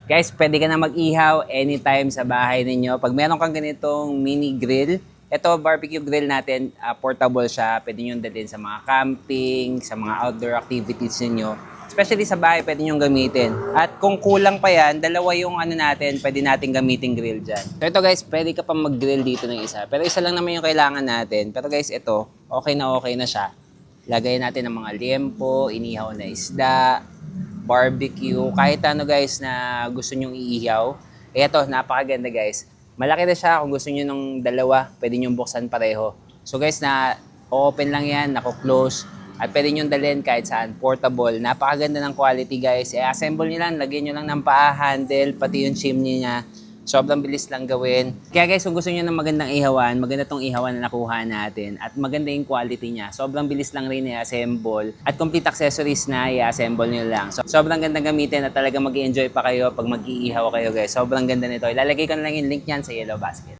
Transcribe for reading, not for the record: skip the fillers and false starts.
Guys, pwede ka na mag-ihaw anytime sa bahay ninyo. Pag meron kang ganitong mini grill, ito barbecue grill natin, portable siya. Pwede nyo dalhin sa mga camping, sa mga outdoor activities ninyo. Especially sa bahay, pwede nyo gamitin. At kung kulang pa yan, dalawa yung natin, pwede natin gamitin grill dyan. So ito guys, pwede ka pa mag-grill dito ng isa. Pero isa lang naman yung kailangan natin. Pero guys, ito, okay na siya. Lagay natin ng mga liempo, inihaw na isda, barbecue, kahit ano guys na gusto nyong iihaw. Eto, napakaganda guys. Malaki na siya, kung gusto nyo ng dalawa, pwede nyo buksan pareho. So guys, na open lang yan, nako-close. At pwede nyo dalhin kahit saan, portable. Napakaganda ng quality guys. I-assemble nyo lang, lagyan nyo lang ng paa, handle, pati yung chimney niya. Sobrang bilis lang gawin. Kaya guys, kung gusto niyo ng magandang ihawan, maganda tong ihawan na nakuha natin at maganda yung quality niya. Sobrang bilis lang rin i-assemble at complete accessories na i-assemble niyo lang. So, sobrang ganda gamitin at talaga mag-i-enjoy pa kayo pag mag-iihaw kayo guys. Sobrang ganda nito. Ilalagay ko na lang yung link niyan sa Yellow Basket.